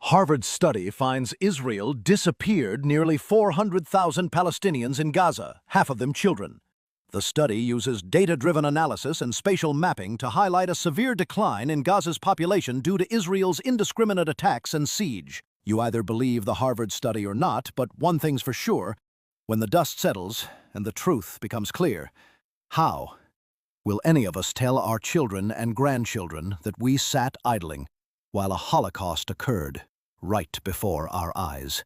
Harvard study finds Israel disappeared nearly 400,000 Palestinians in Gaza, half of them children. The study uses data-driven analysis and spatial mapping to highlight a severe decline in Gaza's population due to Israel's indiscriminate attacks and siege. You either believe the Harvard study or not, but one thing's for sure: when the dust settles and the truth becomes clear, how will any of us tell our children and grandchildren that we sat idling while a Holocaust occurred right before our eyes?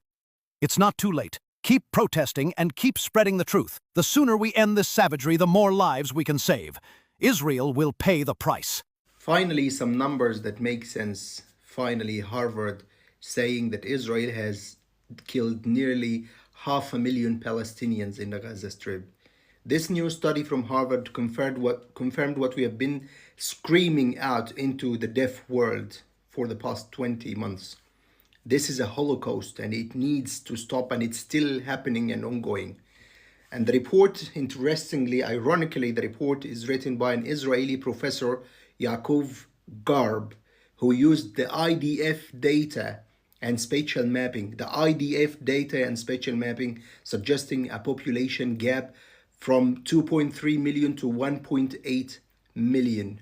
It's not too late. Keep protesting and keep spreading the truth. The sooner we end this savagery, the more lives we can save. Israel will pay the price. Finally, some numbers that make sense. Finally, Harvard saying that Israel has killed nearly 500,000 Palestinians in the Gaza Strip. This new study from Harvard confirmed what we have been screaming out into the deaf world for the past 20 months. This is a Holocaust and it needs to stop, and it's still happening and ongoing. And the report, interestingly, ironically, the report is written by an Israeli professor, Yaakov Garb, who used the IDF data and spatial mapping. The IDF data and spatial mapping suggesting a population gap from 2.3 million to 1.8 million.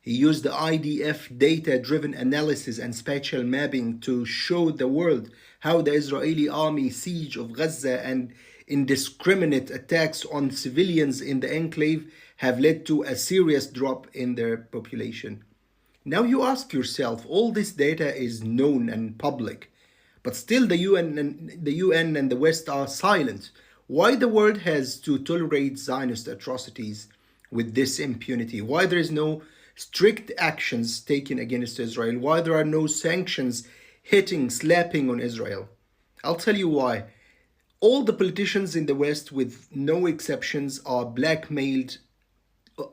He used the IDF data-driven analysis and spatial mapping to show the world how the Israeli army siege of Gaza and indiscriminate attacks on civilians in the enclave have led to a serious drop in their population. Now you ask yourself, all this data is known and public, but still the UN and the West are silent. Why the world has to tolerate Zionist atrocities with this impunity? Why there is no strict actions taken against Israel? Why there are no sanctions slapping on Israel? I'll tell you why. All the politicians in the West, with no exceptions, are blackmailed.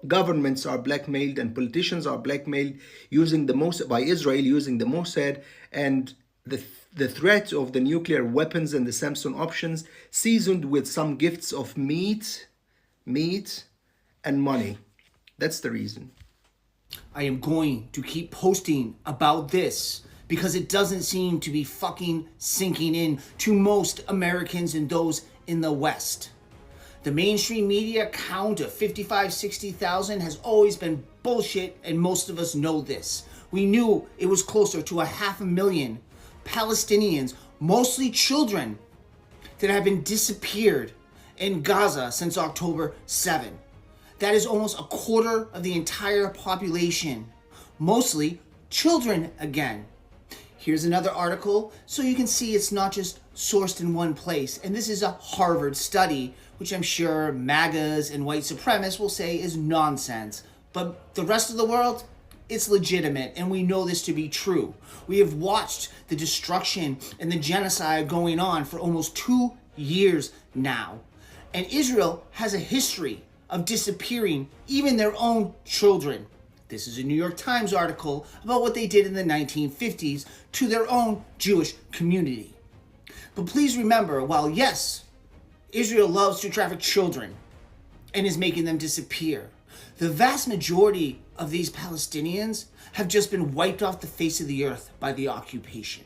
Governments are blackmailed and politicians are blackmailed by Israel using the Mossad and the threat of the nuclear weapons and the Samson options, seasoned with some gifts of meat and money. That's the reason. I am going to keep posting about this because it doesn't seem to be fucking sinking in to most Americans and those in the West. The mainstream media count of 60,000 has always been bullshit, and most of us know this. We knew it was closer to 500,000 Palestinians, mostly children, that have been disappeared in Gaza since October 7. That is almost a quarter of the entire population, mostly children again. Here's another article so you can see it's not just sourced in one place. And this is a Harvard study, which I'm sure MAGAs and white supremacists will say is nonsense. But the rest of the world, it's legitimate, and we know this to be true. We have watched the destruction and the genocide going on for almost 2 years now. And Israel has a history of disappearing even their own children. This is a New York Times article about what they did in the 1950s to their own Jewish community. But please remember, while yes, Israel loves to traffic children and is making them disappear, the vast majority of these Palestinians have just been wiped off the face of the earth by the occupation.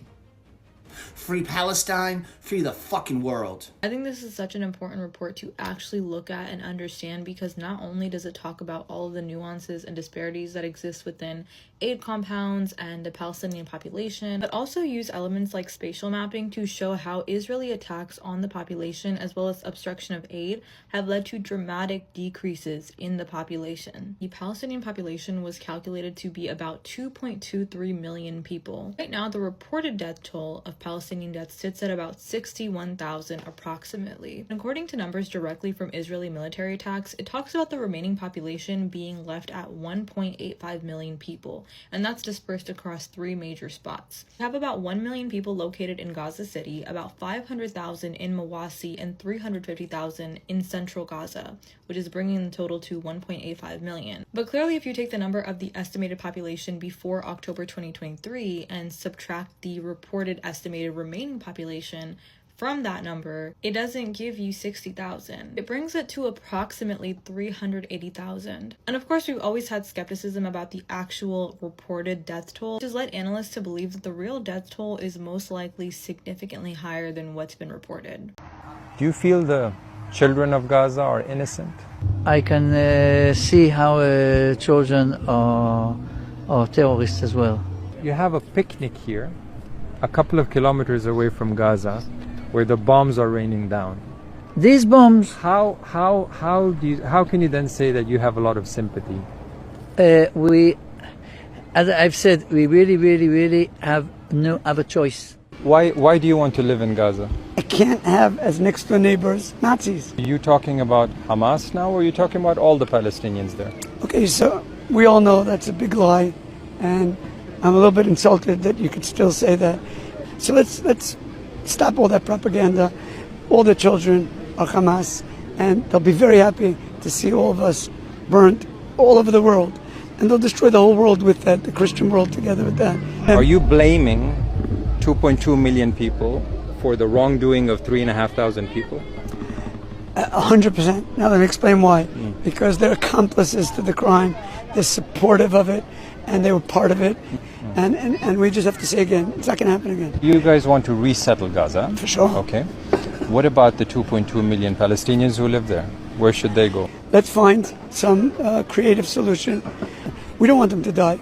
Free Palestine, free the fucking world. I think this is such an important report to actually look at and understand, because not only does it talk about all of the nuances and disparities that exist within aid compounds and the Palestinian population, but also use elements like spatial mapping to show how Israeli attacks on the population as well as obstruction of aid have led to dramatic decreases in the population. The Palestinian population was calculated to be about 2.23 million people. Right now, the reported death toll of Palestinian deaths sits at about 61,000 approximately. And according to numbers directly from Israeli military attacks, it talks about the remaining population being left at 1.85 million people, and that's dispersed across 3 major spots. We have about 1 million people located in Gaza City, about 500,000 in Mawasi, and 350,000 in central Gaza, which is bringing the total to 1.85 million. But clearly, if you take the number of the estimated population before October 2023 and subtract the reported estimated remaining population from that number, it doesn't give you 60,000. It brings it to approximately 380,000. And of course, we've always had skepticism about the actual reported death toll, which has led analysts to believe that the real death toll is most likely significantly higher than what's been reported. Do you feel the children of Gaza are innocent? I can see how children are terrorists as well. You have a picnic here, a couple of kilometers away from Gaza, where the bombs are raining down. These bombs. How can you then say that you have a lot of sympathy? We, as I've said, we really have no other choice. Why do you want to live in Gaza? I can't have as next door neighbors Nazis. Are you talking about Hamas now, or are you talking about all the Palestinians there? Okay, so we all know that's a big lie, and I'm a little bit insulted that you could still say that. So let's stop all that propaganda. All the children are Hamas, and they'll be very happy to see all of us burnt all over the world, and they'll destroy the whole world with that, the Christian world together with that. Are you blaming 2.2 million people for the wrongdoing of 3,500 people? 100%. Now let me explain why. Because they're accomplices to the crime, they're supportive of it, and they were part of it. And we just have to say again, it's not going to happen again. You guys want to resettle Gaza? For sure. Okay. What about the 2.2 million Palestinians who live there? Where should they go? Let's find some creative solution. We don't want them to die.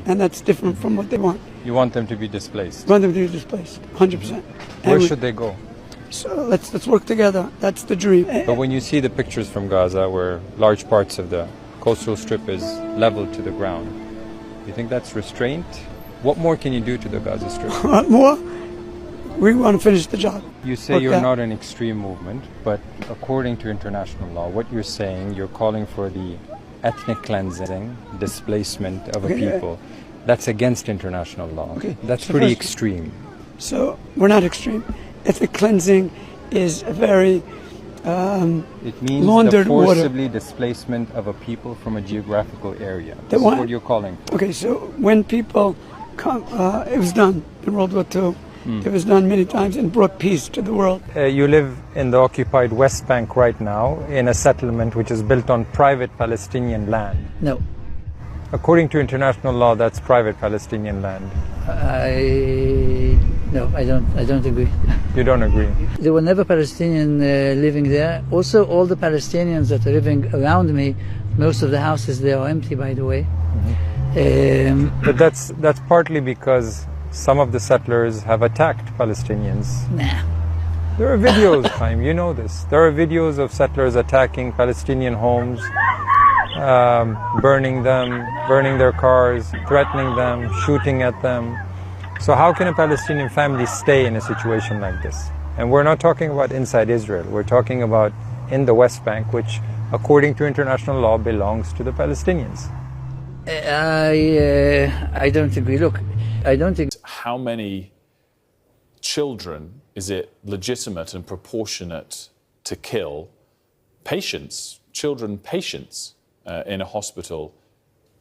And that's different from what they want. You want them to be displaced? We want them to be displaced, 100%. Where should they go? So let's work together. That's the dream. But when you see the pictures from Gaza where large parts of the coastal strip is leveled to the ground, you think that's restraint? What more can you do to the Gaza Strip? What more? We want to finish the job. You say you're not an extreme movement, but according to international law, what you're saying, you're calling for the ethnic cleansing, displacement of a people. That's against international law. Okay. That's So pretty first- extreme. So we're not extreme. Ethnic cleansing is a very It means the laundered water. forcibly displacement of a people from a geographical area. They This is want- what you're calling for. Okay, so when people come, it was done in World War II. It was done many times and brought peace to the world. You live in the occupied West Bank right now in a settlement which is built on private Palestinian land. No, According to international law, that's private Palestinian land. I don't agree. You don't agree? There were never Palestinians living there. Also, all the Palestinians that are living around me, most of the houses there are empty, by the way. But that's partly because some of the settlers have attacked Palestinians. Nah. There are videos, Chaim, you know this. There are videos of settlers attacking Palestinian homes, burning them, burning their cars, threatening them, shooting at them. So how can a Palestinian family stay in a situation like this? And we're not talking about inside Israel. We're talking about in the West Bank, which, according to international law, belongs to the Palestinians. I don't agree. Look, I don't think. How many children is it legitimate and proportionate to kill children patients in a hospital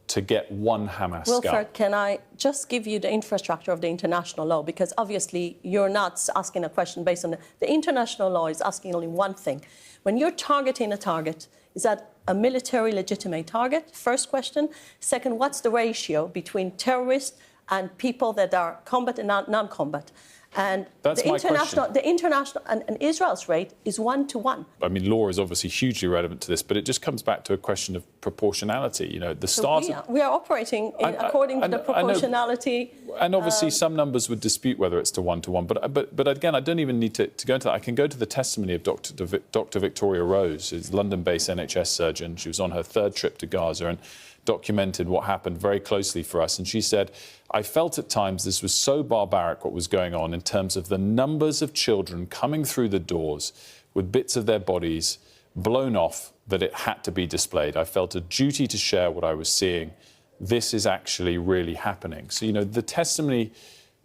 to get one Hamas scalp? Wilfred, can I just give you the infrastructure of the international law? Because obviously you're not asking a question based on the international law is asking only one thing. When you're targeting a target, is that a military legitimate target? First question. Second, what's the ratio between terrorists and people that are combat and non-combat? And That's my question. the international and Israel's rate is 1 to 1. I mean, law is obviously hugely relevant to this, but it just comes back to a question of proportionality. You know, the start. We are operating according to the proportionality. And obviously, some numbers would dispute whether it's to 1 to 1. But again, I don't even need to go into that. I can go to the testimony of Dr. Victoria Rose, who's a London-based NHS surgeon. She was on her third trip to Gaza and documented what happened very closely for us. And she said, I felt at times this was so barbaric what was going on in terms of the numbers of children coming through the doors with bits of their bodies blown off that it had to be displayed. I felt a duty to share what I was seeing. This is actually really happening. So, you know, the testimony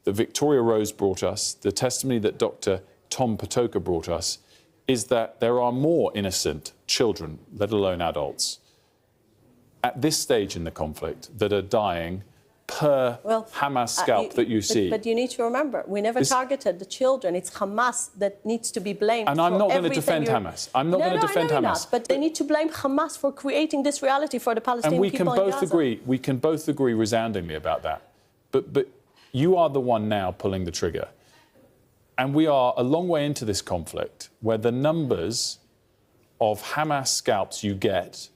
that Victoria Rose brought us, the testimony that Dr. Tom Patoka brought us, is that there are more innocent children, let alone adults, at this stage in the conflict that are dying per Hamas scalp that you see. But you need to remember, we never targeted the children. It's Hamas that needs to be blamed. And I'm not going to defend Hamas. I'm not going to defend Hamas. Not, but they need to blame Hamas for creating this reality for the Palestinian people in Gaza. We can both agree resoundingly about that. But you are the one now pulling the trigger. And we are a long way into this conflict where the numbers of Hamas scalps you get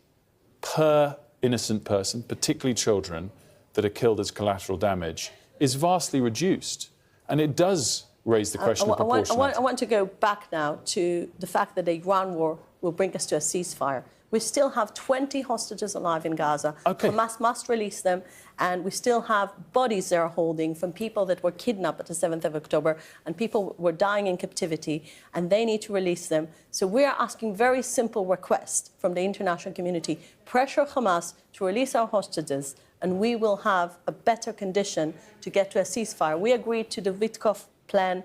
per innocent person, particularly children, that are killed as collateral damage, is vastly reduced. And it does raise the question of proportionality. I want to go back now to the fact that the Iran war will bring us to a ceasefire. We still have 20 hostages alive in Gaza. Okay. Hamas must release them, and we still have bodies they're holding from people that were kidnapped at the 7th of October, and people were dying in captivity, and they need to release them. So we are asking very simple requests from the international community. Pressure Hamas to release our hostages, and we will have a better condition to get to a ceasefire. We agreed to the Witkoff plan.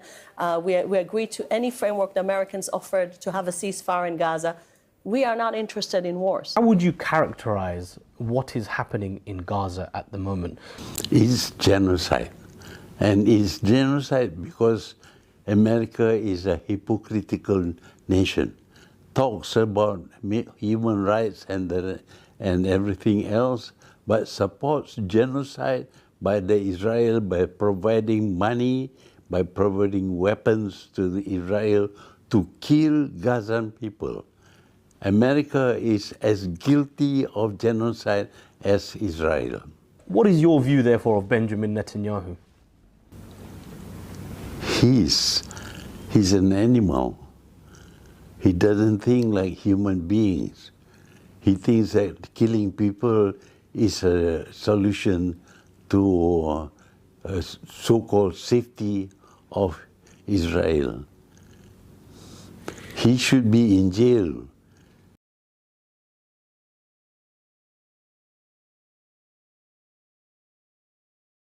We agreed to any framework the Americans offered to have a ceasefire in Gaza. We are not interested in wars. How would you characterize what is happening in Gaza at the moment? It's genocide. And it's genocide because America is a hypocritical nation. Talks about human rights and everything else, but supports genocide by Israel by providing money, by providing weapons to Israel to kill Gazan people. America is as guilty of genocide as Israel. What is your view, therefore, of Benjamin Netanyahu? He's an animal. He doesn't think like human beings. He thinks that killing people is a solution to so-called safety of Israel. He should be in jail.